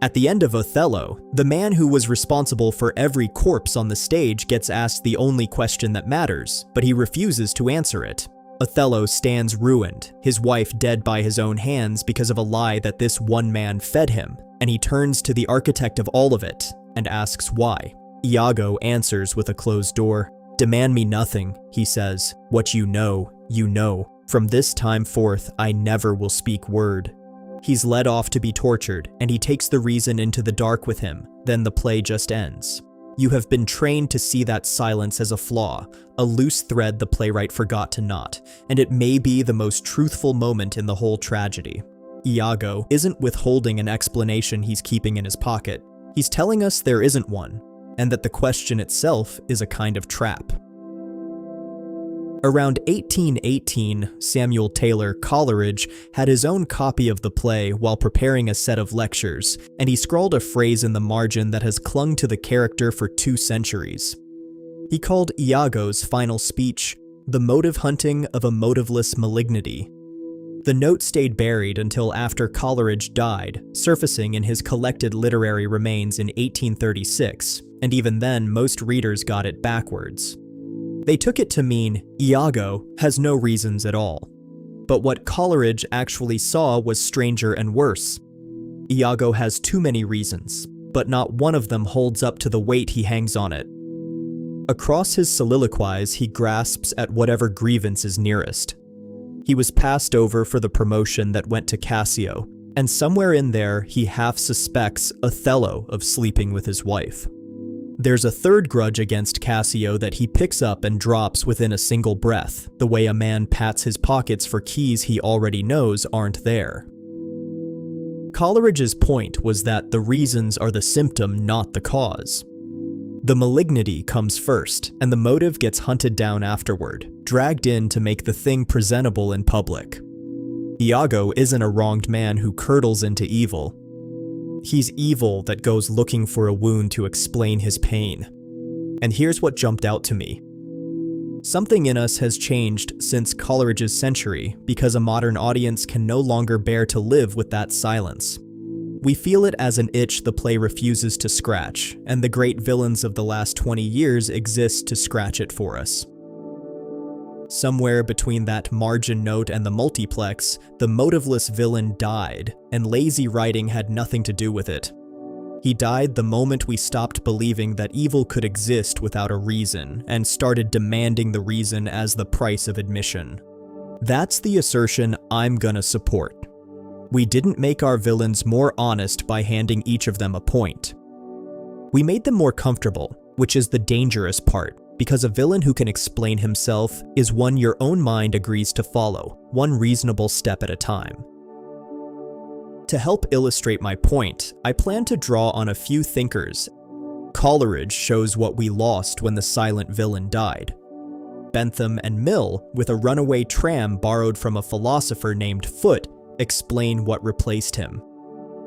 At the end of Othello, the man who was responsible for every corpse on the stage gets asked the only question that matters, but he refuses to answer it. Othello stands ruined, his wife dead by his own hands because of a lie that this one man fed him, and he turns to the architect of all of it and asks why. Iago answers with a closed door. "Demand me nothing," he says. "What you know, you know. From this time forth, I never will speak word." He's led off to be tortured, and he takes the reason into the dark with him. Then the play just ends. You have been trained to see that silence as a flaw, a loose thread the playwright forgot to knot, and it may be the most truthful moment in the whole tragedy. Iago isn't withholding an explanation he's keeping in his pocket. He's telling us there isn't one, and that the question itself is a kind of trap. Around 1818, Samuel Taylor Coleridge had his own copy of the play while preparing a set of lectures, and he scrawled a phrase in the margin that has clung to the character for 2 centuries. He called Iago's final speech, "The Motive Hunting of a Motiveless Malignity." The note stayed buried until after Coleridge died, surfacing in his collected literary remains in 1836, and even then most readers got it backwards. They took it to mean Iago has no reasons at all. But what Coleridge actually saw was stranger and worse. Iago has too many reasons, but not one of them holds up to the weight he hangs on it. Across his soliloquies, he grasps at whatever grievance is nearest. He was passed over for the promotion that went to Cassio, and somewhere in there he half suspects Othello of sleeping with his wife. There's a third grudge against Cassio that he picks up and drops within a single breath, the way a man pats his pockets for keys he already knows aren't there. Coleridge's point was that the reasons are the symptom, not the cause. The malignity comes first, and the motive gets hunted down afterward, dragged in to make the thing presentable in public. Iago isn't a wronged man who curdles into evil. He's evil that goes looking for a wound to explain his pain. And here's what jumped out to me. Something in us has changed since Coleridge's century because a modern audience can no longer bear to live with that silence. We feel it as an itch the play refuses to scratch, and the great villains of the last 20 years exist to scratch it for us. Somewhere between that margin note and the multiplex, the motiveless villain died, and lazy writing had nothing to do with it. He died the moment we stopped believing that evil could exist without a reason, and started demanding the reason as the price of admission. That's the assertion I'm gonna support. We didn't make our villains more honest by handing each of them a point. We made them more comfortable, which is the dangerous part, because a villain who can explain himself is one your own mind agrees to follow, one reasonable step at a time. To help illustrate my point, I plan to draw on a few thinkers. Coleridge shows what we lost when the silent villain died. Bentham and Mill, with a runaway tram borrowed from a philosopher named Foote, explain what replaced him.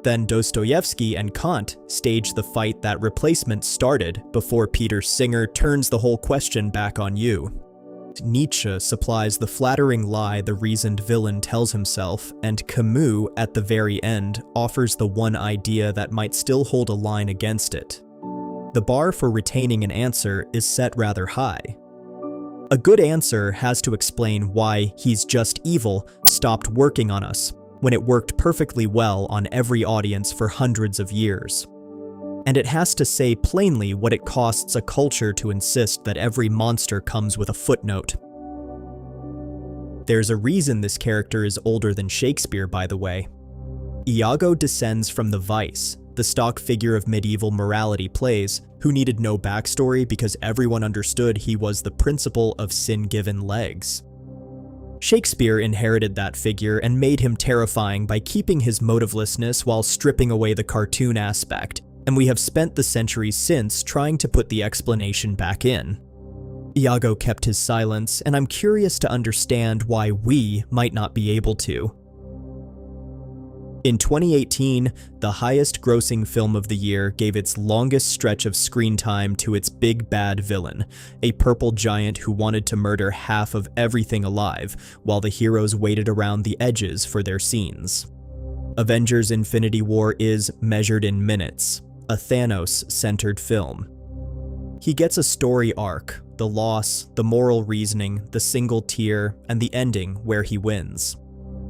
Then Dostoevsky and Kant stage the fight that replacement started before Peter Singer turns the whole question back on you. Nietzsche supplies the flattering lie the reasoned villain tells himself, and Camus, at the very end, offers the one idea that might still hold a line against it. The bar for retaining an answer is set rather high. A good answer has to explain why "he's just evil" stopped working on us, when it worked perfectly well on every audience for hundreds of years. And it has to say plainly what it costs a culture to insist that every monster comes with a footnote. There's a reason this character is older than Shakespeare, by the way. Iago descends from the vice, the stock figure of medieval morality plays, who needed no backstory because everyone understood he was the principle of sin-given legs. Shakespeare inherited that figure and made him terrifying by keeping his motivelessness while stripping away the cartoon aspect, and we have spent the centuries since trying to put the explanation back in. Iago kept his silence, and I'm curious to understand why we might not be able to. In 2018, the highest-grossing film of the year gave its longest stretch of screen time to its big bad villain, a purple giant who wanted to murder half of everything alive, while the heroes waited around the edges for their scenes. Avengers: Infinity War is measured in minutes, a Thanos-centered film. He gets a story arc, the loss, the moral reasoning, the single tear, and the ending where he wins.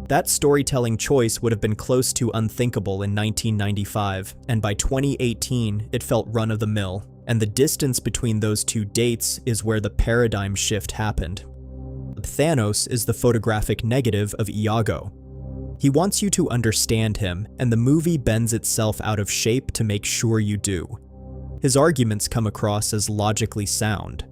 That storytelling choice would have been close to unthinkable in 1995, and by 2018 it felt run-of-the-mill, and the distance between those two dates is where the paradigm shift happened. Thanos is the photographic negative of Iago. He wants you to understand him, and the movie bends itself out of shape to make sure you do. His arguments come across as logically sound.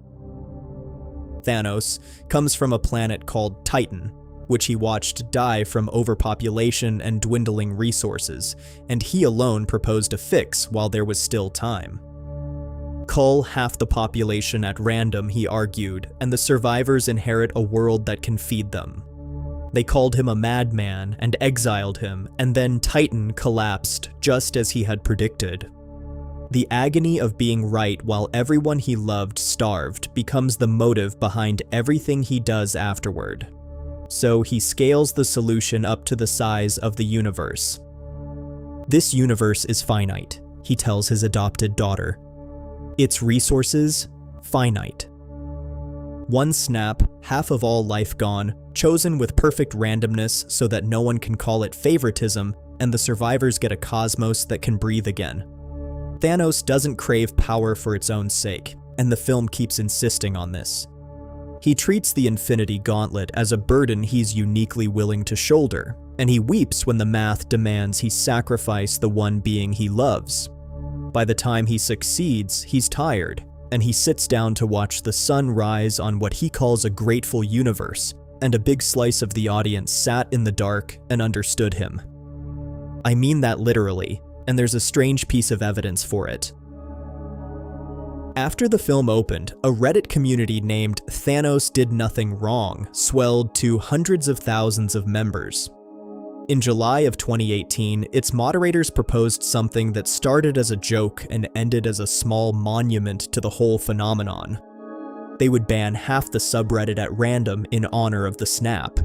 Thanos comes from a planet called Titan, which he watched die from overpopulation and dwindling resources, and he alone proposed a fix while there was still time. Cull half the population at random, he argued, and the survivors inherit a world that can feed them. They called him a madman and exiled him, and then Titan collapsed just as he had predicted. The agony of being right while everyone he loved starved becomes the motive behind everything he does afterward. So he scales the solution up to the size of the universe. This universe is finite, he tells his adopted daughter. Its resources, finite. One snap, half of all life gone, chosen with perfect randomness so that no one can call it favoritism, and the survivors get a cosmos that can breathe again. Thanos doesn't crave power for its own sake, and the film keeps insisting on this. He treats the Infinity Gauntlet as a burden he's uniquely willing to shoulder, and he weeps when the math demands he sacrifice the one being he loves. By the time he succeeds, he's tired, and he sits down to watch the sun rise on what he calls a grateful universe, and a big slice of the audience sat in the dark and understood him. I mean that literally, and there's a strange piece of evidence for it. After the film opened, a Reddit community named Thanos Did Nothing Wrong swelled to hundreds of thousands of members. In July of 2018, its moderators proposed something that started as a joke and ended as a small monument to the whole phenomenon. They would ban half the subreddit at random in honor of the snap.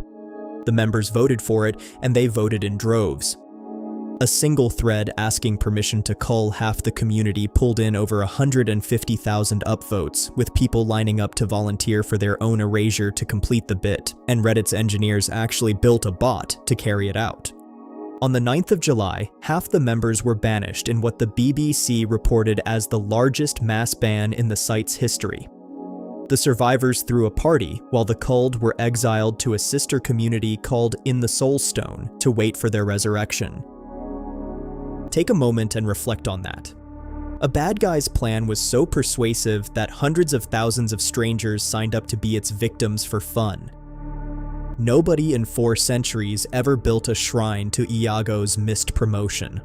The members voted for it, and they voted in droves. A single thread asking permission to cull half the community pulled in over 150,000 upvotes, with people lining up to volunteer for their own erasure to complete the bit, and Reddit's engineers actually built a bot to carry it out. On the 9th of July, half the members were banished in what the BBC reported as the largest mass ban in the site's history. The survivors threw a party, while the culled were exiled to a sister community called In the Soulstone to wait for their resurrection. Take a moment and reflect on that. A bad guy's plan was so persuasive that hundreds of thousands of strangers signed up to be its victims for fun. Nobody in 4 centuries ever built a shrine to Iago's missed promotion.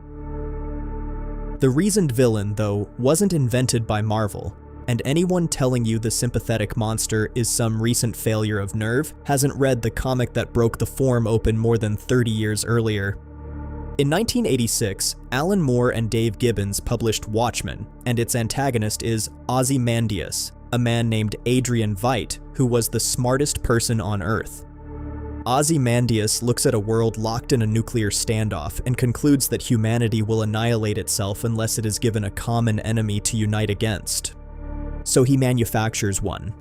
The reasoned villain, though, wasn't invented by Marvel, and anyone telling you the sympathetic monster is some recent failure of nerve hasn't read the comic that broke the form open more than 30 years earlier. In 1986, Alan Moore and Dave Gibbons published Watchmen, and its antagonist is Azymandias, a man named Adrian Veidt, who was the smartest person on Earth. Ozymandias looks at a world locked in a nuclear standoff and concludes that humanity will annihilate itself unless it is given a common enemy to unite against. So he manufactures one.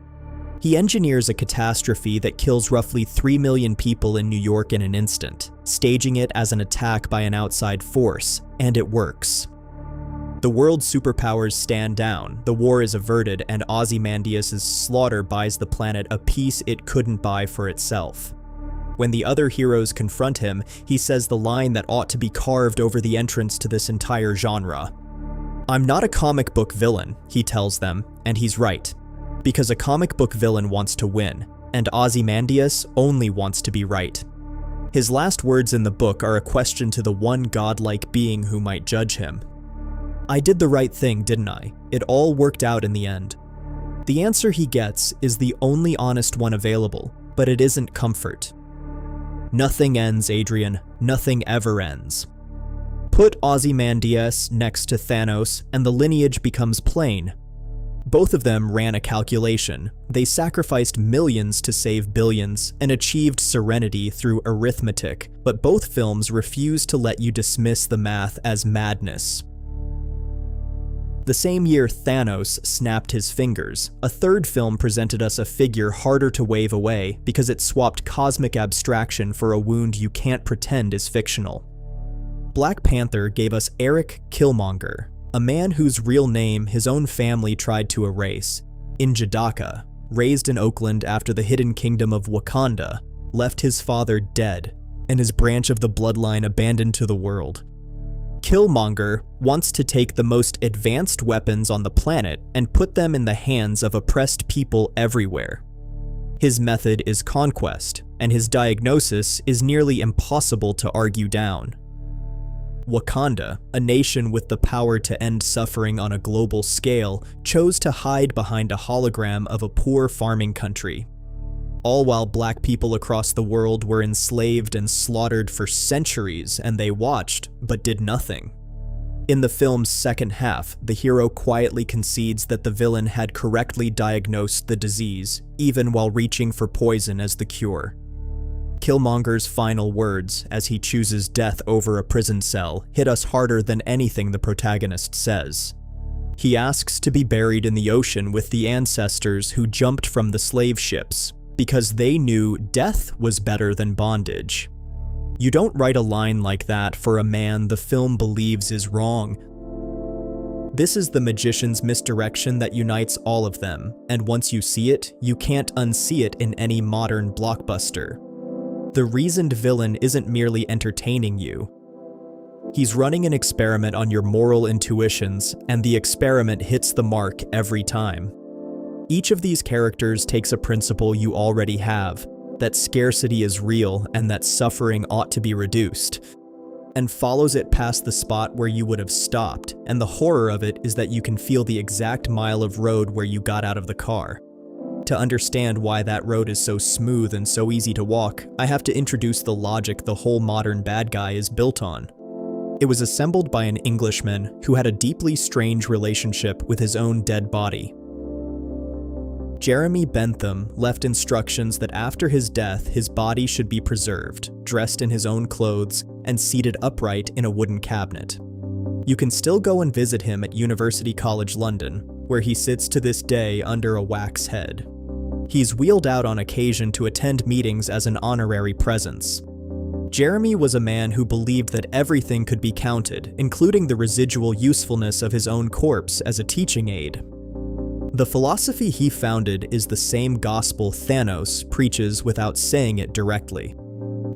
He engineers a catastrophe that kills roughly 3 million people in New York in an instant, staging it as an attack by an outside force, and it works. The world's superpowers stand down, the war is averted, and Ozymandias' slaughter buys the planet a peace it couldn't buy for itself. When the other heroes confront him, he says the line that ought to be carved over the entrance to this entire genre. "I'm not a comic book villain," he tells them, and he's right. Because a comic book villain wants to win, and Ozymandias only wants to be right. His last words in the book are a question to the one godlike being who might judge him. I did the right thing, didn't I? It all worked out in the end. The answer he gets is the only honest one available, but it isn't comfort. Nothing ends, Adrian. Nothing ever ends. Put Ozymandias next to Thanos, and the lineage becomes plain. Both of them ran a calculation. They sacrificed millions to save billions and achieved serenity through arithmetic, but both films refused to let you dismiss the math as madness. The same year Thanos snapped his fingers, a third film presented us a figure harder to wave away because it swapped cosmic abstraction for a wound you can't pretend is fictional. Black Panther gave us Eric Killmonger, a man whose real name his own family tried to erase. Njidaka, raised in Oakland after the hidden kingdom of Wakanda, left his father dead, and his branch of the bloodline abandoned to the world. Killmonger wants to take the most advanced weapons on the planet and put them in the hands of oppressed people everywhere. His method is conquest, and his diagnosis is nearly impossible to argue down. Wakanda, a nation with the power to end suffering on a global scale, chose to hide behind a hologram of a poor farming country. All while black people across the world were enslaved and slaughtered for centuries, and they watched, but did nothing. In the film's second half, the hero quietly concedes that the villain had correctly diagnosed the disease, even while reaching for poison as the cure. Killmonger's final words, as he chooses death over a prison cell, hit us harder than anything the protagonist says. He asks to be buried in the ocean with the ancestors who jumped from the slave ships, because they knew death was better than bondage. You don't write a line like that for a man the film believes is wrong. This is the magician's misdirection that unites all of them, and once you see it, you can't unsee it in any modern blockbuster. The reasoned villain isn't merely entertaining you. He's running an experiment on your moral intuitions, and the experiment hits the mark every time. Each of these characters takes a principle you already have, that scarcity is real and that suffering ought to be reduced, and follows it past the spot where you would have stopped, and the horror of it is that you can feel the exact mile of road where you got out of the car. To understand why that road is so smooth and so easy to walk, I have to introduce the logic the whole modern bad guy is built on. It was assembled by an Englishman who had a deeply strange relationship with his own dead body. Jeremy Bentham left instructions that after his death, his body should be preserved, dressed in his own clothes, and seated upright in a wooden cabinet. You can still go and visit him at University College London, where he sits to this day under a wax head. He's wheeled out on occasion to attend meetings as an honorary presence. Jeremy was a man who believed that everything could be counted, including the residual usefulness of his own corpse as a teaching aid. The philosophy he founded is the same gospel Thanos preaches without saying it directly.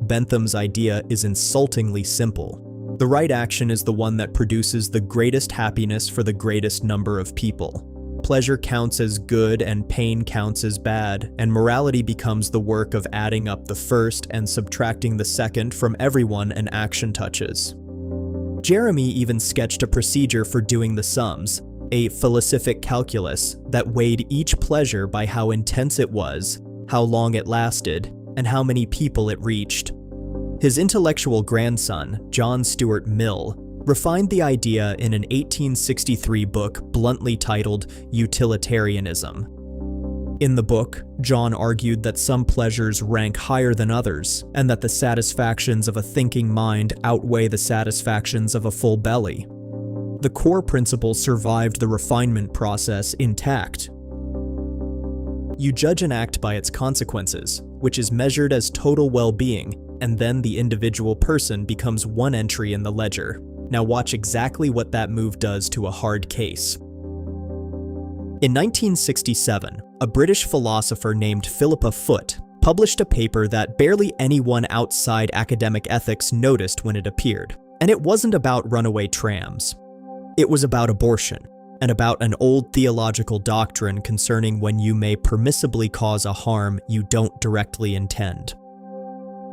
Bentham's idea is insultingly simple. The right action is the one that produces the greatest happiness for the greatest number of people. Pleasure counts as good and pain counts as bad, and morality becomes the work of adding up the first and subtracting the second from everyone an action touches. Jeremy even sketched a procedure for doing the sums, a philosophic calculus that weighed each pleasure by how intense it was, how long it lasted, and how many people it reached. His intellectual grandson, John Stuart Mill, refined the idea in an 1863 book bluntly titled Utilitarianism. In the book, John argued that some pleasures rank higher than others, and that the satisfactions of a thinking mind outweigh the satisfactions of a full belly. The core principle survived the refinement process intact. You judge an act by its consequences, which is measured as total well-being, and then the individual person becomes one entry in the ledger. Now watch exactly what that move does to a hard case. In 1967, a British philosopher named Philippa Foot published a paper that barely anyone outside academic ethics noticed when it appeared, and it wasn't about runaway trams. It was about abortion, and about an old theological doctrine concerning when you may permissibly cause a harm you don't directly intend.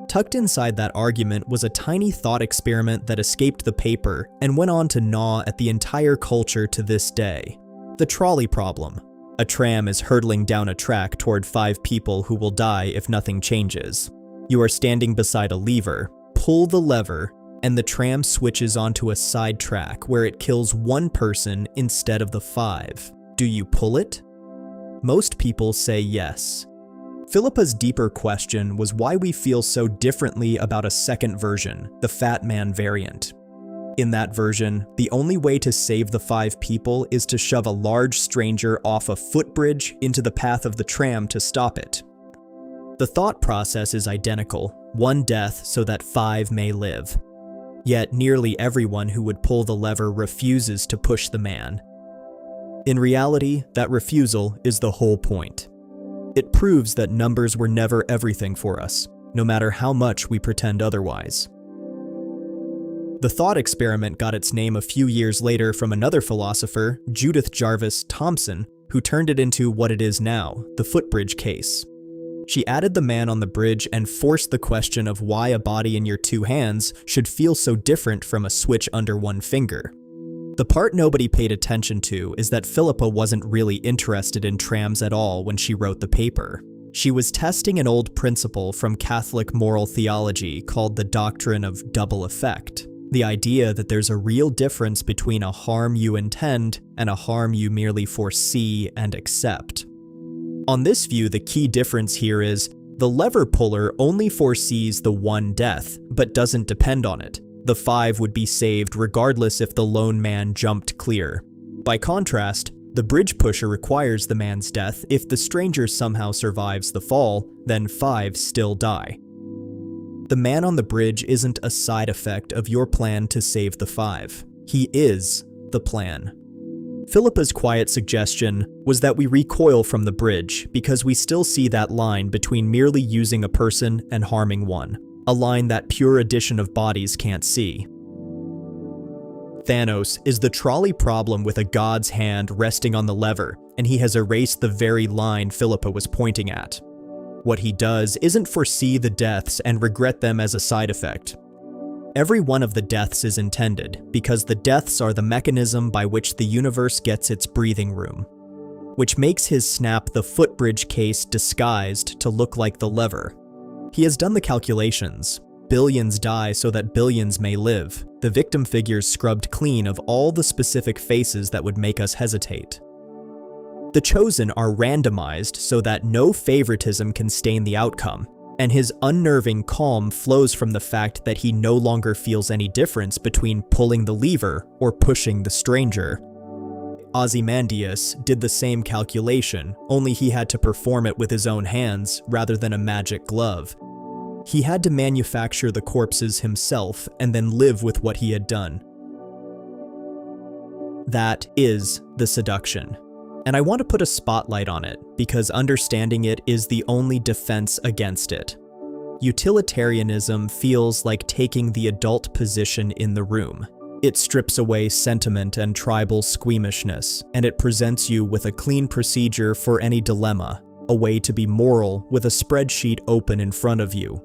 Tucked inside that argument was a tiny thought experiment that escaped the paper and went on to gnaw at the entire culture to this day. The trolley problem. A tram is hurtling down a track toward 5 people who will die if nothing changes. You are standing beside a lever, pull the lever, and the tram switches onto a side track where it kills 1 person instead of the 5. Do you pull it? Most people say yes. Philippa's deeper question was why we feel so differently about a second version, the Fat Man variant. In that version, the only way to save the 5 people is to shove a large stranger off a footbridge into the path of the tram to stop it. The thought process is identical, 1 death so that 5 may live. Yet nearly everyone who would pull the lever refuses to push the man. In reality, that refusal is the whole point. It proves that numbers were never everything for us, no matter how much we pretend otherwise. The thought experiment got its name a few years later from another philosopher, Judith Jarvis Thomson, who turned it into what it is now, the Footbridge case. She added the man on the bridge and forced the question of why a body in your 2 hands should feel so different from a switch under 1 finger. The part nobody paid attention to is that Philippa wasn't really interested in trams at all when she wrote the paper. She was testing an old principle from Catholic moral theology called the doctrine of double effect. The idea that there's a real difference between a harm you intend and a harm you merely foresee and accept. On this view, the key difference here is the lever puller only foresees the 1 death, but doesn't depend on it. The 5 would be saved regardless if the lone man jumped clear. By contrast, the bridge pusher requires the man's death. If the stranger somehow survives the fall, then 5 still die. The man on the bridge isn't a side effect of your plan to save the 5. He is the plan. Philippa's quiet suggestion was that we recoil from the bridge because we still see that line between merely using a person and harming one, a line that pure addition of bodies can't see. Thanos is the trolley problem with a god's hand resting on the lever, and he has erased the very line Philippa was pointing at. What he does isn't foresee the deaths and regret them as a side effect. Every one of the deaths is intended, because the deaths are the mechanism by which the universe gets its breathing room, which makes his snap the Footbridge case disguised to look like the lever. He has done the calculations. Billions die so that billions may live. The victim figures scrubbed clean of all the specific faces that would make us hesitate. The chosen are randomized so that no favoritism can stain the outcome, and his unnerving calm flows from the fact that he no longer feels any difference between pulling the lever or pushing the stranger. Azymandias did the same calculation, only he had to perform it with his own hands rather than a magic glove. He had to manufacture the corpses himself and then live with what he had done. That is the seduction. And I want to put a spotlight on it, because understanding it is the only defense against it. Utilitarianism feels like taking the adult position in the room. It strips away sentiment and tribal squeamishness, and it presents you with a clean procedure for any dilemma, a way to be moral with a spreadsheet open in front of you.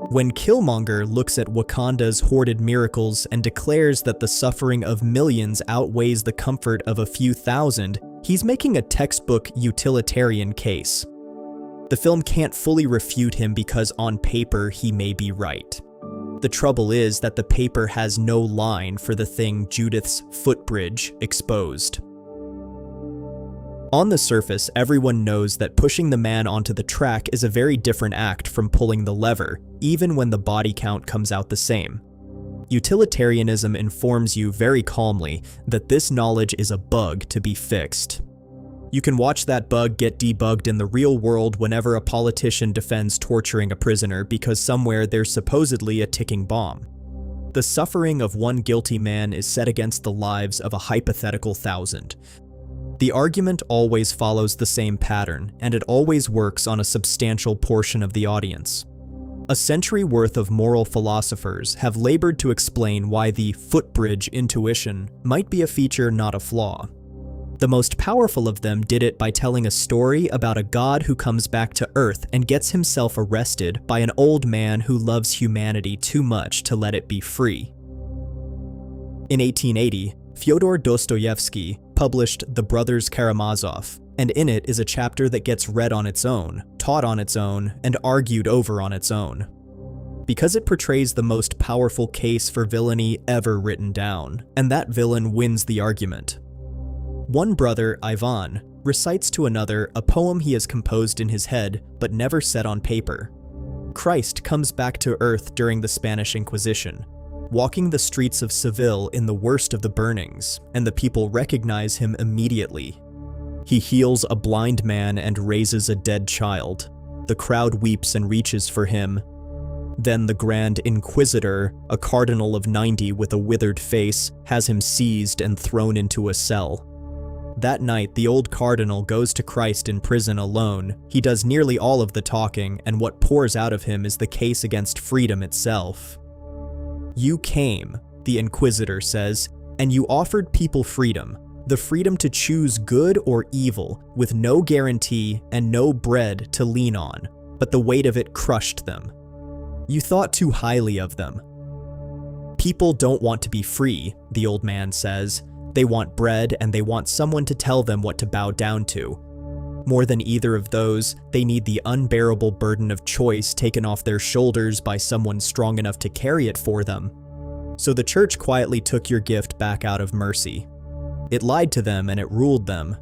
When Kilmonger looks at Wakanda's hoarded miracles and declares that the suffering of millions outweighs the comfort of a few thousand, he's making a textbook utilitarian case. The film can't fully refute him because on paper he may be right. The trouble is that the paper has no line for the thing Judith's Footbridge exposed. On the surface, everyone knows that pushing the man onto the track is a very different act from pulling the lever, even when the body count comes out the same. Utilitarianism informs you very calmly that this knowledge is a bug to be fixed. You can watch that bug get debugged in the real world whenever a politician defends torturing a prisoner because somewhere there's supposedly a ticking bomb. The suffering of one guilty man is set against the lives of a hypothetical 1,000. The argument always follows the same pattern, and it always works on a substantial portion of the audience. A century worth of moral philosophers have labored to explain why the Footbridge intuition might be a feature, not a flaw. The most powerful of them did it by telling a story about a god who comes back to Earth and gets himself arrested by an old man who loves humanity too much to let it be free. In 1880, Fyodor Dostoevsky published The Brothers Karamazov, and in it is a chapter that gets read on its own, taught on its own, and argued over on its own. Because it portrays the most powerful case for villainy ever written down, and that villain wins the argument. One brother, Ivan, recites to another a poem he has composed in his head but never set on paper. Christ comes back to earth during the Spanish Inquisition, walking the streets of Seville in the worst of the burnings, and the people recognize him immediately. He heals a blind man and raises a dead child. The crowd weeps and reaches for him. Then the Grand Inquisitor, a cardinal of 90 with a withered face, has him seized and thrown into a cell. That night, the old cardinal goes to Christ in prison alone. He does nearly all of the talking, and what pours out of him is the case against freedom itself. "You came," the Inquisitor says, "and you offered people freedom, the freedom to choose good or evil, with no guarantee and no bread to lean on, but the weight of it crushed them. You thought too highly of them. People don't want to be free," the old man says. "They want bread and they want someone to tell them what to bow down to. More than either of those, they need the unbearable burden of choice taken off their shoulders by someone strong enough to carry it for them. So the church quietly took your gift back out of mercy. It lied to them and it ruled them.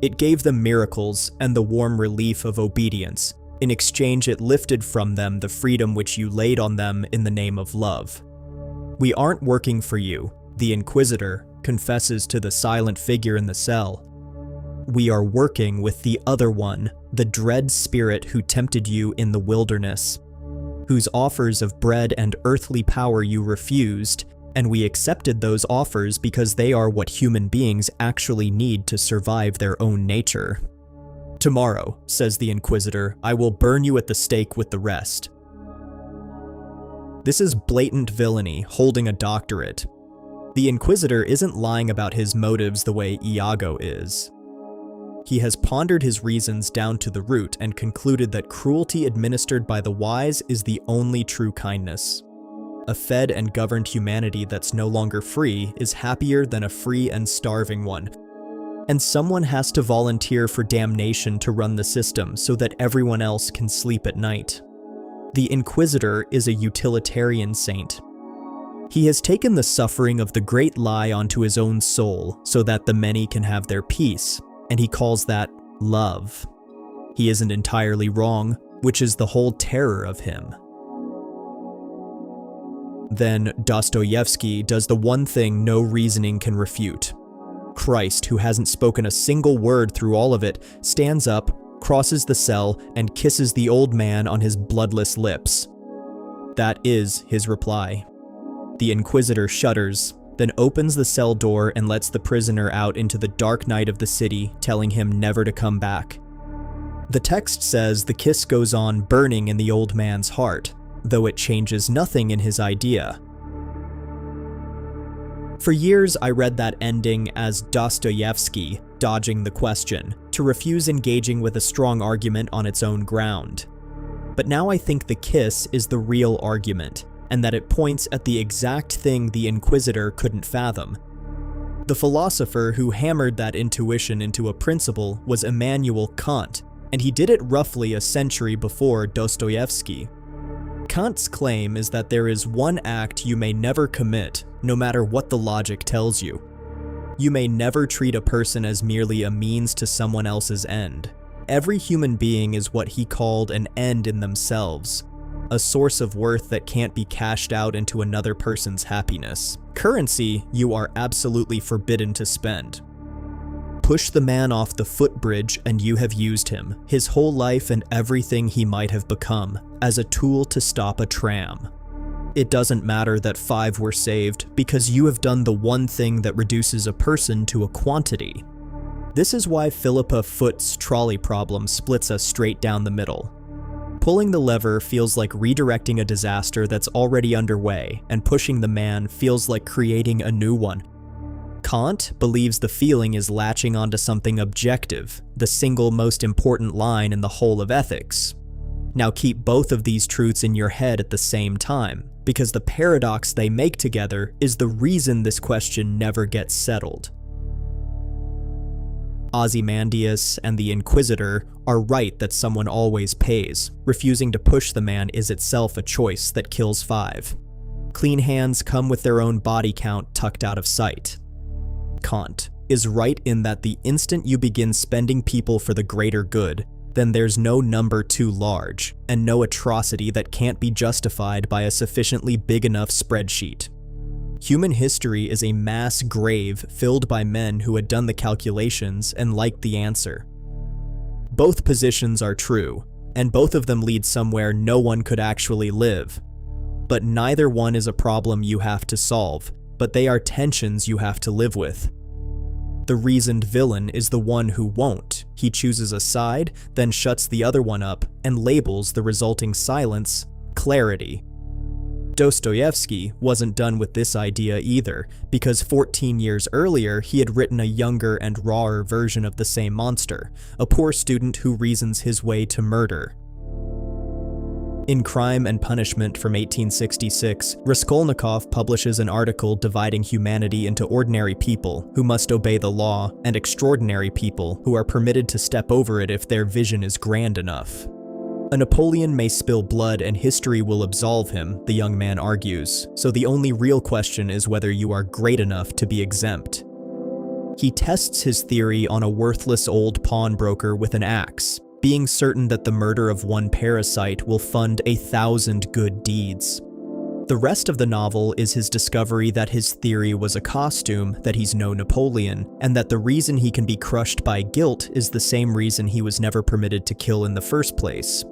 It gave them miracles and the warm relief of obedience. In exchange, it lifted from them the freedom which you laid on them in the name of love. We aren't working for you," the Inquisitor confesses to the silent figure in the cell. "We are working with the other one, the dread spirit who tempted you in the wilderness, whose offers of bread and earthly power you refused, and we accepted those offers because they are what human beings actually need to survive their own nature. Tomorrow," says the Inquisitor, "I will burn you at the stake with the rest." This is blatant villainy holding a doctorate. The Inquisitor isn't lying about his motives the way Iago is. He has pondered his reasons down to the root and concluded that cruelty administered by the wise is the only true kindness. A fed and governed humanity that's no longer free is happier than a free and starving one. And someone has to volunteer for damnation to run the system so that everyone else can sleep at night. The Inquisitor is a utilitarian saint. He has taken the suffering of the great lie onto his own soul so that the many can have their peace, and he calls that love. He isn't entirely wrong, which is the whole terror of him. Then Dostoevsky does the one thing no reasoning can refute. Christ, who hasn't spoken a single word through all of it, stands up, crosses the cell, and kisses the old man on his bloodless lips. That is his reply. The Inquisitor shudders, then opens the cell door and lets the prisoner out into the dark night of the city, telling him never to come back. The text says the kiss goes on burning in the old man's heart, though it changes nothing in his idea. For years, I read that ending as Dostoevsky dodging the question, to refuse engaging with a strong argument on its own ground. But now I think the kiss is the real argument, and that it points at the exact thing the Inquisitor couldn't fathom. The philosopher who hammered that intuition into a principle was Immanuel Kant, and he did it roughly a century before Dostoevsky. Kant's claim is that there is one act you may never commit, no matter what the logic tells you. You may never treat a person as merely a means to someone else's end. Every human being is what he called an end in themselves, a source of worth that can't be cashed out into another person's happiness. Currency you are absolutely forbidden to spend. Push the man off the footbridge and you have used him, his whole life and everything he might have become, as a tool to stop a tram. It doesn't matter that 5 were saved, because you have done the one thing that reduces a person to a quantity. This is why Philippa Foot's trolley problem splits us straight down the middle. Pulling the lever feels like redirecting a disaster that's already underway, and pushing the man feels like creating a new one. Kant believes the feeling is latching onto something objective, the single most important line in the whole of ethics. Now keep both of these truths in your head at the same time, because the paradox they make together is the reason this question never gets settled. Azymandias and the Inquisitor are right that someone always pays. Refusing to push the man is itself a choice that kills 5. Clean hands come with their own body count tucked out of sight. Kant. is right in that the instant you begin spending people for the greater good, then there's no number too large, and no atrocity that can't be justified by a sufficiently big enough spreadsheet. Human history is a mass grave filled by men who had done the calculations and liked the answer. Both positions are true, and both of them lead somewhere no one could actually live. But neither one is a problem you have to solve, but they are tensions you have to live with. The reasoned villain is the one who won't. He chooses a side, then shuts the other one up, and labels the resulting silence clarity. Dostoevsky wasn't done with this idea either, because 14 years earlier he had written a younger and rawer version of the same monster, a poor student who reasons his way to murder. In Crime and Punishment from 1866, Raskolnikov publishes an article dividing humanity into ordinary people who must obey the law and extraordinary people who are permitted to step over it if their vision is grand enough. A Napoleon may spill blood and history will absolve him, the young man argues, so the only real question is whether you are great enough to be exempt. He tests his theory on a worthless old pawnbroker with an axe, being certain that the murder of one parasite will fund 1,000 good deeds. The rest of the novel is his discovery that his theory was a costume, that he's no Napoleon, and that the reason he can be crushed by guilt is the same reason he was never permitted to kill in the first place.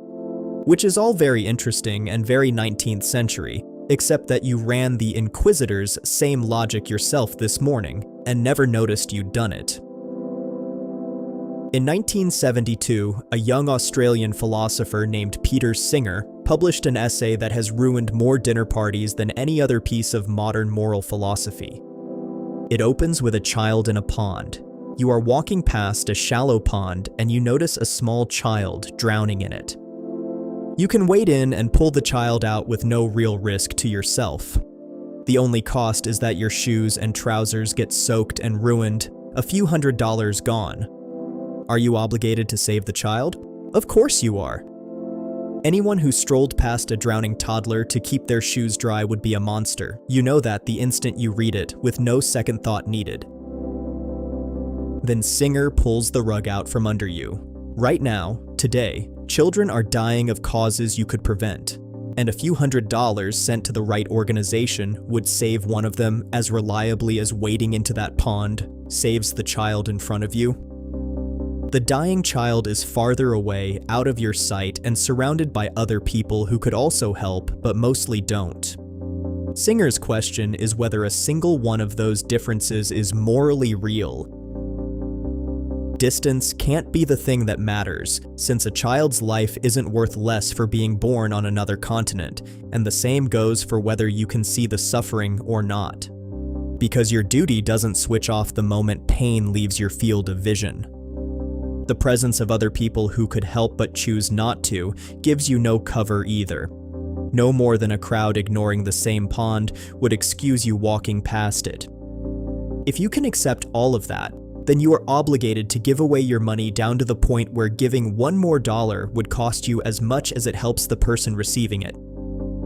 Which is all very interesting and very 19th century, except that you ran the Inquisitor's same logic yourself this morning, and never noticed you'd done it. In 1972, a young Australian philosopher named Peter Singer published an essay that has ruined more dinner parties than any other piece of modern moral philosophy. It opens with a child in a pond. You are walking past a shallow pond and you notice a small child drowning in it. You can wade in and pull the child out with no real risk to yourself. The only cost is that your shoes and trousers get soaked and ruined, a few $100s gone. Are you obligated to save the child? Of course you are. Anyone who strolled past a drowning toddler to keep their shoes dry would be a monster. You know that the instant you read it, with no second thought needed. Then Singer pulls the rug out from under you. Right now, today, children are dying of causes you could prevent, and a few $100s sent to the right organization would save one of them as reliably as wading into that pond saves the child in front of you. The dying child is farther away, out of your sight, and surrounded by other people who could also help, but mostly don't. Singer's question is whether a single one of those differences is morally real. Distance can't be the thing that matters, since a child's life isn't worth less for being born on another continent, and the same goes for whether you can see the suffering or not. Because your duty doesn't switch off the moment pain leaves your field of vision. The presence of other people who could help but choose not to gives you no cover either. No more than a crowd ignoring the same pond would excuse you walking past it. If you can accept all of that, then you are obligated to give away your money down to the point where giving $1 more would cost you as much as it helps the person receiving it.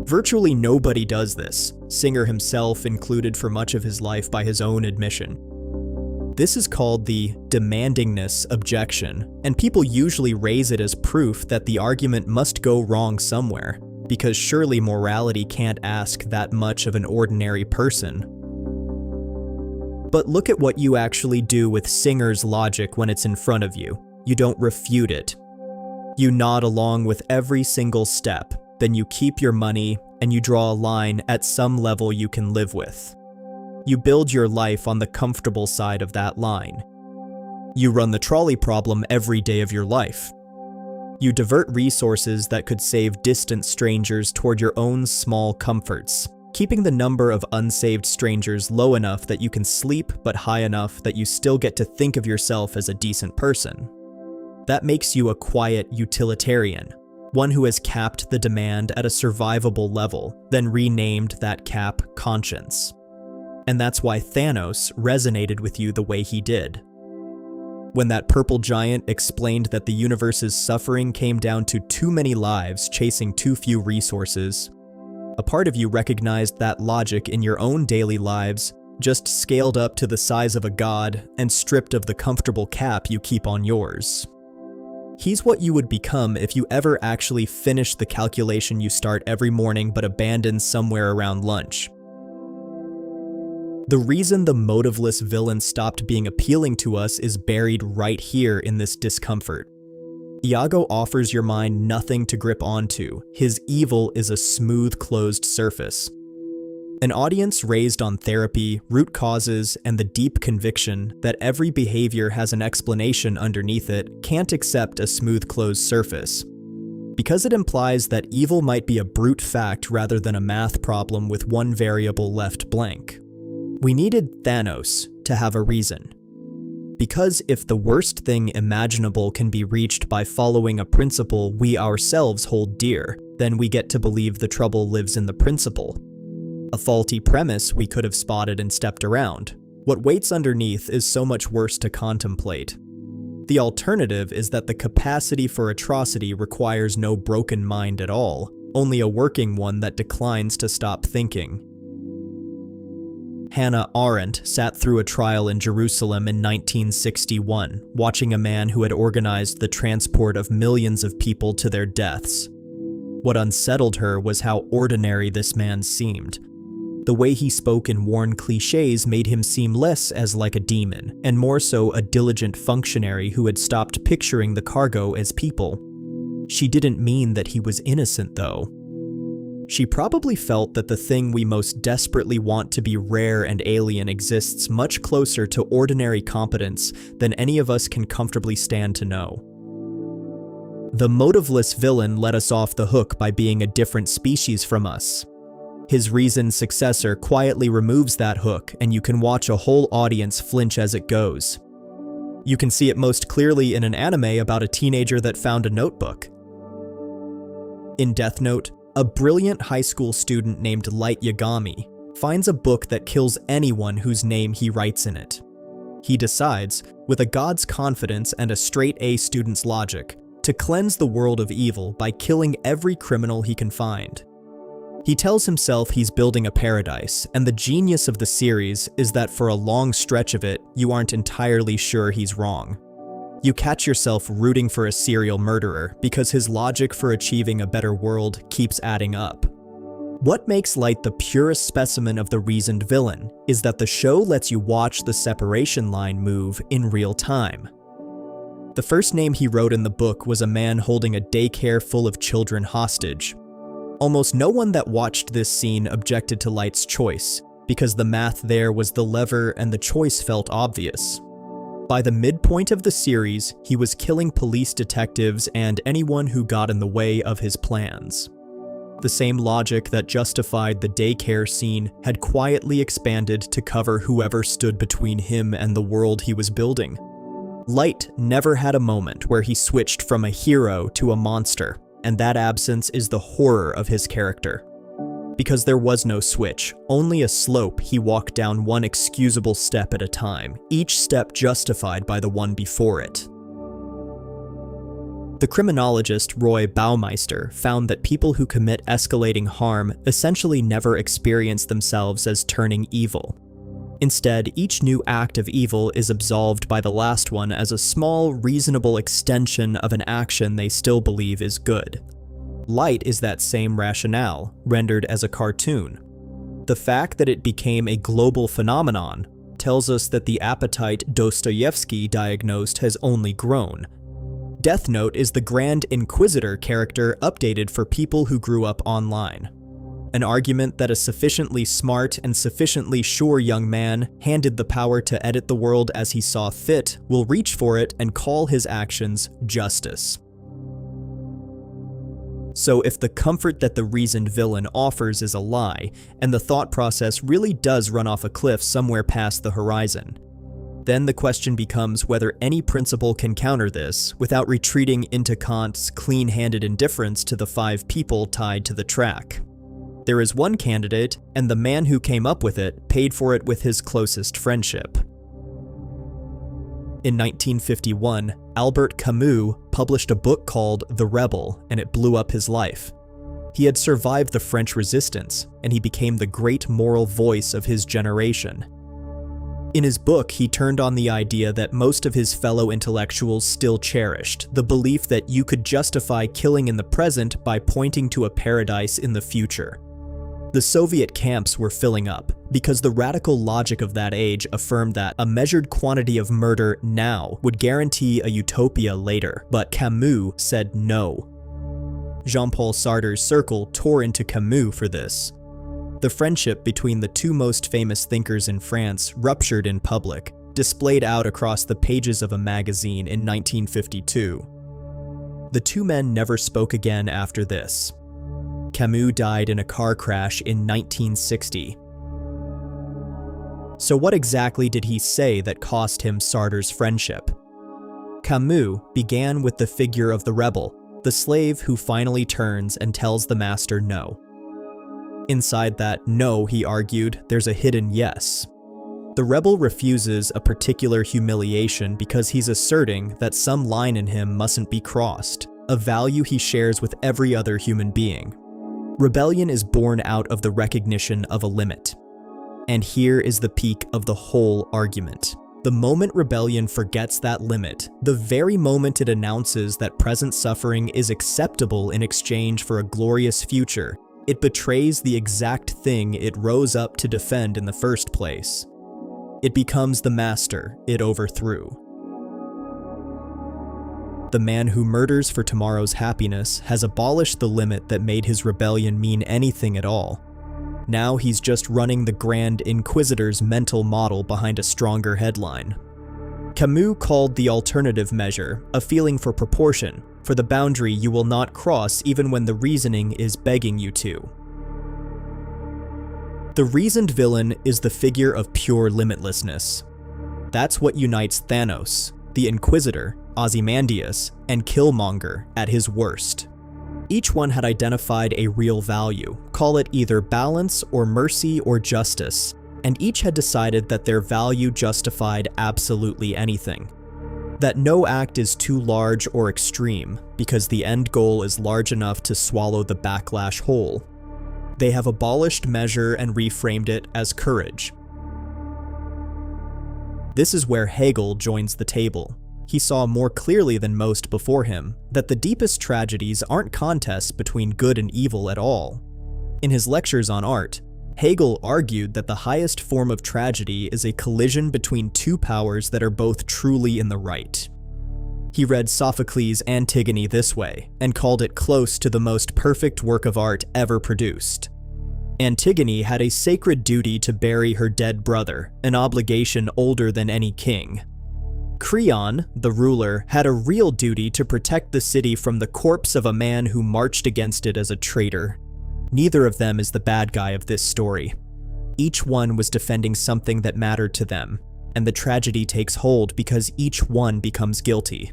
Virtually nobody does this, Singer himself included for much of his life by his own admission. This is called the demandingness objection, and people usually raise it as proof that the argument must go wrong somewhere, because surely morality can't ask that much of an ordinary person. But look at what you actually do with Singer's logic when it's in front of you. You don't refute it. You nod along with every single step, then you keep your money, and you draw a line at some level you can live with. You build your life on the comfortable side of that line. You run the trolley problem every day of your life. You divert resources that could save distant strangers toward your own small comforts, keeping the number of unsaved strangers low enough that you can sleep, but high enough that you still get to think of yourself as a decent person. That makes you a quiet utilitarian, one who has capped the demand at a survivable level, then renamed that cap conscience. And that's why Thanos resonated with you the way he did. When that purple giant explained that the universe's suffering came down to too many lives chasing too few resources, a part of you recognized that logic in your own daily lives just scaled up to the size of a god and stripped of the comfortable cap you keep on yours. He's what you would become if you ever actually finished the calculation you start every morning but abandon somewhere around lunch. The reason the motiveless villain stopped being appealing to us is buried right here in this discomfort. Iago offers your mind nothing to grip onto. His evil is a smooth, closed surface. An audience raised on therapy, root causes, and the deep conviction that every behavior has an explanation underneath it can't accept a smooth, closed surface. Because it implies that evil might be a brute fact rather than a math problem with one variable left blank. We needed Thanos to have a reason. Because if the worst thing imaginable can be reached by following a principle we ourselves hold dear, then we get to believe the trouble lives in the principle. A faulty premise we could have spotted and stepped around. What waits underneath is so much worse to contemplate. The alternative is that the capacity for atrocity requires no broken mind at all, only a working one that declines to stop thinking. Hannah Arendt sat through a trial in Jerusalem in 1961, watching a man who had organized the transport of millions of people to their deaths. What unsettled her was how ordinary this man seemed. The way he spoke in worn cliches made him seem less as like a demon, and more so a diligent functionary who had stopped picturing the cargo as people. She didn't mean that he was innocent, though. She probably felt that the thing we most desperately want to be rare and alien exists much closer to ordinary competence than any of us can comfortably stand to know. The motiveless villain let us off the hook by being a different species from us. His reasoned successor quietly removes that hook, and you can watch a whole audience flinch as it goes. You can see it most clearly in an anime about a teenager that found a notebook. In Death Note, a brilliant high school student named Light Yagami finds a book that kills anyone whose name he writes in it. He decides, with a god's confidence and a straight-A student's logic, to cleanse the world of evil by killing every criminal he can find. He tells himself he's building a paradise, and the genius of the series is that for a long stretch of it, you aren't entirely sure he's wrong. You catch yourself rooting for a serial murderer because his logic for achieving a better world keeps adding up. What makes Light the purest specimen of the reasoned villain is that the show lets you watch the separation line move in real time. The first name he wrote in the book was a man holding a daycare full of children hostage. Almost no one that watched this scene objected to Light's choice, because the math there was the lever and the choice felt obvious. By the midpoint of the series, he was killing police detectives and anyone who got in the way of his plans. The same logic that justified the daycare scene had quietly expanded to cover whoever stood between him and the world he was building. Light never had a moment where he switched from a hero to a monster, and that absence is the horror of his character. Because there was no switch, only a slope he walked down one excusable step at a time, each step justified by the one before it. The criminologist Roy Baumeister found that people who commit escalating harm essentially never experience themselves as turning evil. Instead, each new act of evil is absolved by the last one as a small, reasonable extension of an action they still believe is good. Light is that same rationale, rendered as a cartoon. The fact that it became a global phenomenon tells us that the appetite Dostoevsky diagnosed has only grown. Death Note is the Grand Inquisitor character updated for people who grew up online. An argument that a sufficiently smart and sufficiently sure young man, handed the power to edit the world as he saw fit, will reach for it and call his actions justice. So if the comfort that the reasoned villain offers is a lie, and the thought process really does run off a cliff somewhere past the horizon, then the question becomes whether any principle can counter this without retreating into Kant's clean-handed indifference to the 5 people tied to the track. There is one candidate, and the man who came up with it paid for it with his closest friendship. In 1951, Albert Camus published a book called The Rebel, and it blew up his life. He had survived the French Resistance, and he became the great moral voice of his generation. In his book, he turned on the idea that most of his fellow intellectuals still cherished, the belief that you could justify killing in the present by pointing to a paradise in the future. The Soviet camps were filling up, because the radical logic of that age affirmed that a measured quantity of murder now would guarantee a utopia later, but Camus said no. Jean-Paul Sartre's circle tore into Camus for this. The friendship between the two most famous thinkers in France ruptured in public, displayed out across the pages of a magazine in 1952. The two men never spoke again after this. Camus died in a car crash in 1960. So what exactly did he say that cost him Sartre's friendship? Camus began with the figure of the rebel, the slave who finally turns and tells the master no. Inside that no, he argued, there's a hidden yes. The rebel refuses a particular humiliation because he's asserting that some line in him mustn't be crossed, a value he shares with every other human being. Rebellion is born out of the recognition of a limit. And here is the peak of the whole argument. The moment rebellion forgets that limit, the very moment it announces that present suffering is acceptable in exchange for a glorious future, it betrays the exact thing it rose up to defend in the first place. It becomes the master it overthrew. The man who murders for tomorrow's happiness has abolished the limit that made his rebellion mean anything at all. Now he's just running the Grand Inquisitor's mental model behind a stronger headline. Camus called the alternative measure a feeling for proportion, for the boundary you will not cross even when the reasoning is begging you to. The reasoned villain is the figure of pure limitlessness. That's what unites Thanos, the Inquisitor, Azymandias, and Kilmonger at his worst. Each one had identified a real value, call it either balance or mercy or justice, and each had decided that their value justified absolutely anything. That no act is too large or extreme, because the end goal is large enough to swallow the backlash whole. They have abolished measure and reframed it as courage. This is where Hegel joins the table. He saw more clearly than most before him that the deepest tragedies aren't contests between good and evil at all. In his lectures on art, Hegel argued that the highest form of tragedy is a collision between two powers that are both truly in the right. He read Sophocles' Antigone this way, and called it close to the most perfect work of art ever produced. Antigone had a sacred duty to bury her dead brother, an obligation older than any king. Creon, the ruler, had a real duty to protect the city from the corpse of a man who marched against it as a traitor. Neither of them is the bad guy of this story. Each one was defending something that mattered to them, and the tragedy takes hold because each one becomes guilty.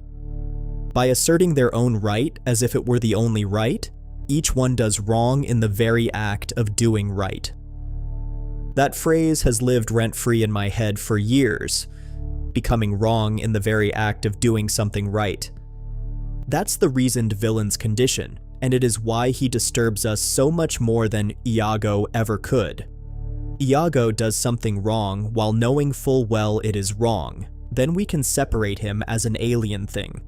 By asserting their own right as if it were the only right, each one does wrong in the very act of doing right. That phrase has lived rent-free in my head for years, becoming wrong in the very act of doing something right. That's the reasoned villain's condition, and it is why he disturbs us so much more than Iago ever could. Iago does something wrong while knowing full well it is wrong, then we can separate him as an alien thing.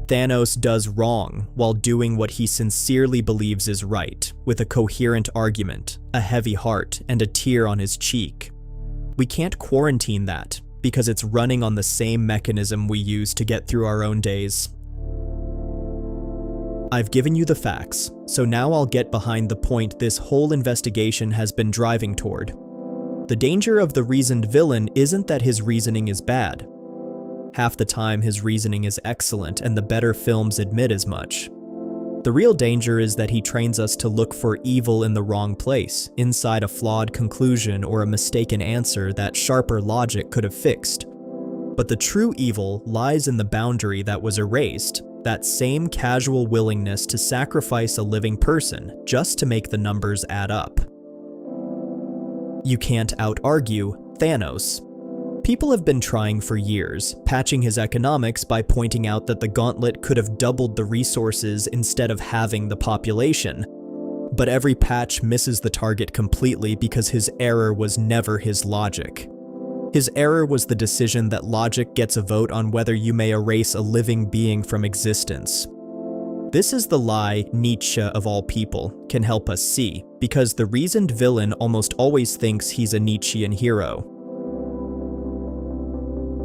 Thanos does wrong while doing what he sincerely believes is right, with a coherent argument, a heavy heart, and a tear on his cheek. We can't quarantine that, because it's running on the same mechanism we use to get through our own days. I've given you the facts, so now I'll get behind the point this whole investigation has been driving toward. The danger of the reasoned villain isn't that his reasoning is bad. Half the time his reasoning is excellent, and the better films admit as much. The real danger is that he trains us to look for evil in the wrong place, inside a flawed conclusion or a mistaken answer that sharper logic could have fixed. But the true evil lies in the boundary that was erased, that same casual willingness to sacrifice a living person just to make the numbers add up. You can't out-argue Thanos. People have been trying for years, patching his economics by pointing out that the gauntlet could have doubled the resources instead of halving the population. But every patch misses the target completely because his error was never his logic. His error was the decision that logic gets a vote on whether you may erase a living being from existence. This is the lie Nietzsche, of all people, can help us see, because the reasoned villain almost always thinks he's a Nietzschean hero.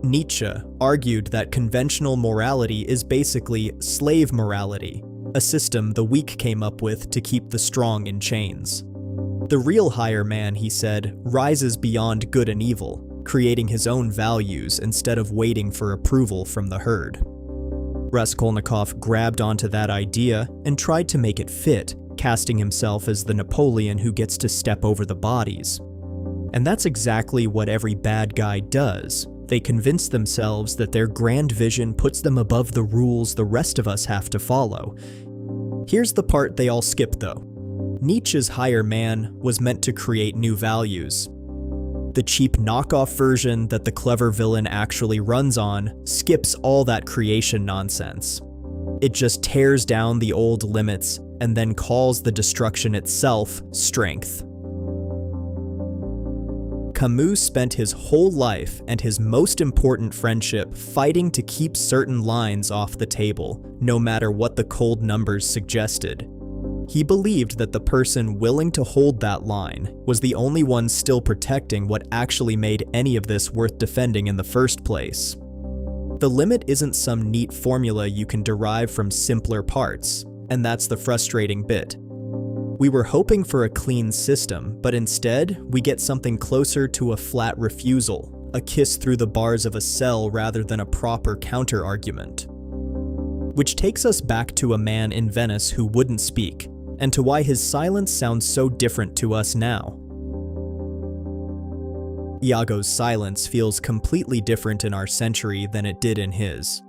Nietzsche argued that conventional morality is basically slave morality, a system the weak came up with to keep the strong in chains. The real higher man, he said, rises beyond good and evil, creating his own values instead of waiting for approval from the herd. Raskolnikov grabbed onto that idea and tried to make it fit, casting himself as the Napoleon who gets to step over the bodies. And that's exactly what every bad guy does. They convince themselves that their grand vision puts them above the rules the rest of us have to follow. Here's the part they all skip though. Nietzsche's higher man was meant to create new values. The cheap knockoff version that the clever villain actually runs on skips all that creation nonsense. It just tears down the old limits and then calls the destruction itself strength. Camus spent his whole life and his most important friendship fighting to keep certain lines off the table, no matter what the cold numbers suggested. He believed that the person willing to hold that line was the only one still protecting what actually made any of this worth defending in the first place. The limit isn't some neat formula you can derive from simpler parts, and that's the frustrating bit. We were hoping for a clean system, but instead, we get something closer to a flat refusal, a kiss through the bars of a cell rather than a proper counter-argument. Which takes us back to a man in Venice who wouldn't speak, and to why his silence sounds so different to us now. Iago's silence feels completely different in our century than it did in his.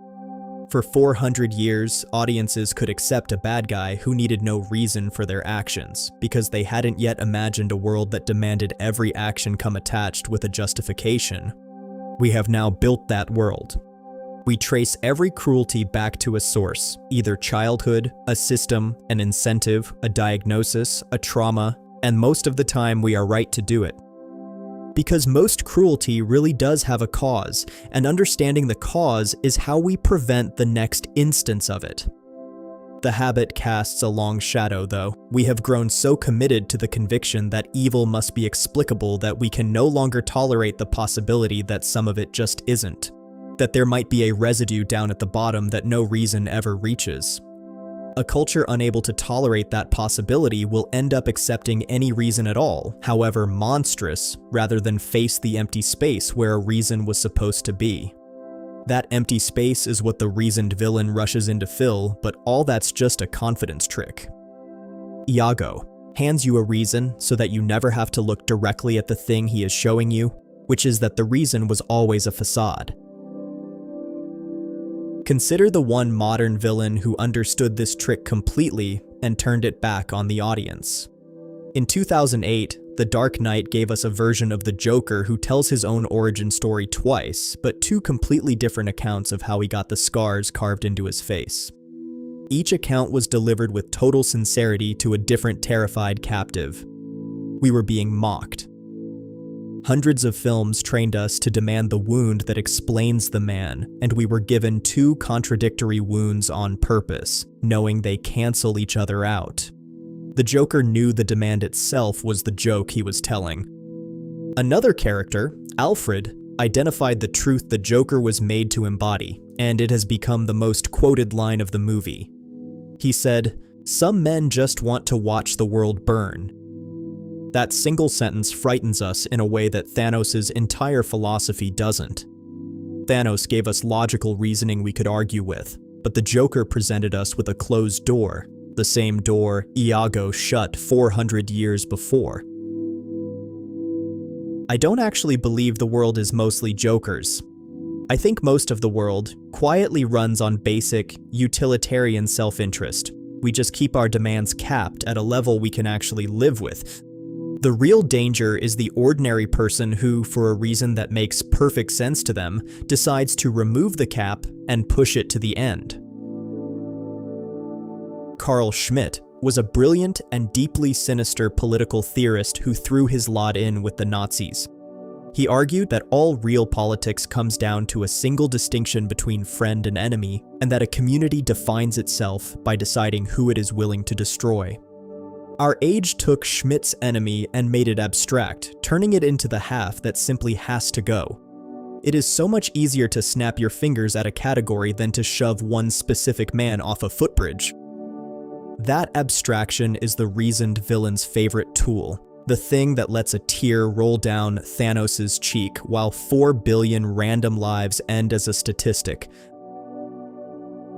For 400 years, audiences could accept a bad guy who needed no reason for their actions, because they hadn't yet imagined a world that demanded every action come attached with a justification. We have now built that world. We trace every cruelty back to a source, either childhood, a system, an incentive, a diagnosis, a trauma, and most of the time we are right to do it. Because most cruelty really does have a cause, and understanding the cause is how we prevent the next instance of it. The habit casts a long shadow, though. We have grown so committed to the conviction that evil must be explicable that we can no longer tolerate the possibility that some of it just isn't. That there might be a residue down at the bottom that no reason ever reaches. A culture unable to tolerate that possibility will end up accepting any reason at all, however monstrous, rather than face the empty space where a reason was supposed to be. That empty space is what the reasoned villain rushes in to fill, but all that's just a confidence trick. Iago hands you a reason so that you never have to look directly at the thing he is showing you, which is that the reason was always a facade. Consider the one modern villain who understood this trick completely and turned it back on the audience. In 2008, The Dark Knight gave us a version of the Joker who tells his own origin story twice, but two completely different accounts of how he got the scars carved into his face. Each account was delivered with total sincerity to a different terrified captive. We were being mocked. Hundreds of films trained us to demand the wound that explains the man, and we were given two contradictory wounds on purpose, knowing they cancel each other out. The Joker knew the demand itself was the joke he was telling. Another character, Alfred, identified the truth the Joker was made to embody, and it has become the most quoted line of the movie. He said, "Some men just want to watch the world burn." That single sentence frightens us in a way that Thanos' entire philosophy doesn't. Thanos gave us logical reasoning we could argue with, but the Joker presented us with a closed door, the same door Iago shut 400 years before. I don't actually believe the world is mostly jokers. I think most of the world quietly runs on basic, utilitarian self-interest. We just keep our demands capped at a level we can actually live with. The real danger is the ordinary person who, for a reason that makes perfect sense to them, decides to remove the cap and push it to the end. Carl Schmitt was a brilliant and deeply sinister political theorist who threw his lot in with the Nazis. He argued that all real politics comes down to a single distinction between friend and enemy, and that a community defines itself by deciding who it is willing to destroy. Our age took Schmidt's enemy and made it abstract, turning it into the half that simply has to go. It is so much easier to snap your fingers at a category than to shove one specific man off a footbridge. That abstraction is the reasoned villain's favorite tool, the thing that lets a tear roll down Thanos' cheek while 4 billion random lives end as a statistic.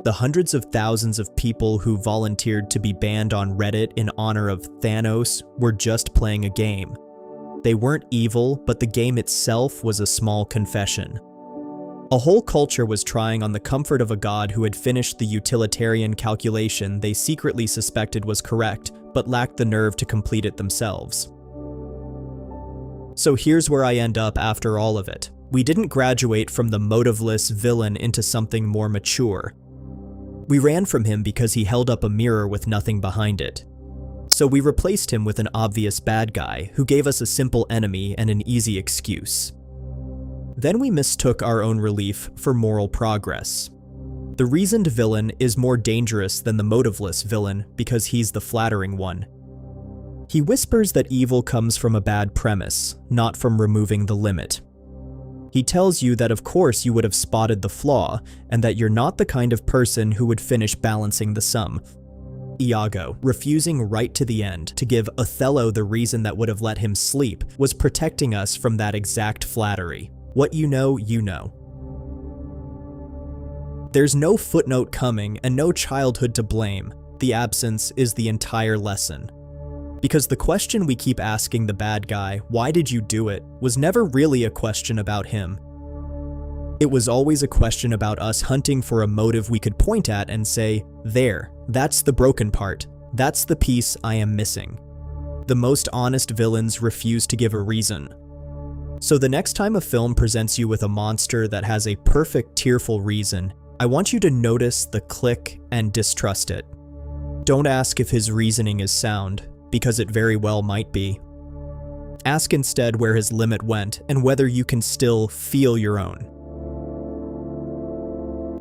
The hundreds of thousands of people who volunteered to be banned on Reddit in honor of Thanos were just playing a game. They weren't evil, but the game itself was a small confession. A whole culture was trying on the comfort of a god who had finished the utilitarian calculation they secretly suspected was correct, but lacked the nerve to complete it themselves. So here's where I end up after all of it. We didn't graduate from the motiveless villain into something more mature. We ran from him because he held up a mirror with nothing behind it. So we replaced him with an obvious bad guy who gave us a simple enemy and an easy excuse. Then we mistook our own relief for moral progress. The reasoned villain is more dangerous than the motiveless villain because he's the flattering one. He whispers that evil comes from a bad premise, not from removing the limit. He tells you that of course you would have spotted the flaw, and that you're not the kind of person who would finish balancing the sum. Iago, refusing right to the end to give Othello the reason that would have let him sleep, was protecting us from that exact flattery. What you know, you know. There's no footnote coming and no childhood to blame. The absence is the entire lesson. Because the question we keep asking the bad guy, why did you do it, was never really a question about him. It was always a question about us hunting for a motive we could point at and say, there, that's the broken part. That's the piece I am missing. The most honest villains refuse to give a reason. So the next time a film presents you with a monster that has a perfect tearful reason, I want you to notice the click and distrust it. Don't ask if his reasoning is sound, because it very well might be. Ask instead where his limit went and whether you can still feel your own.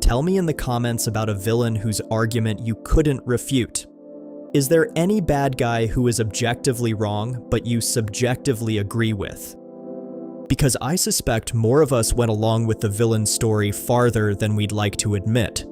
Tell me in the comments about a villain whose argument you couldn't refute. Is there any bad guy who is objectively wrong, but you subjectively agree with? Because I suspect more of us went along with the villain's story farther than we'd like to admit.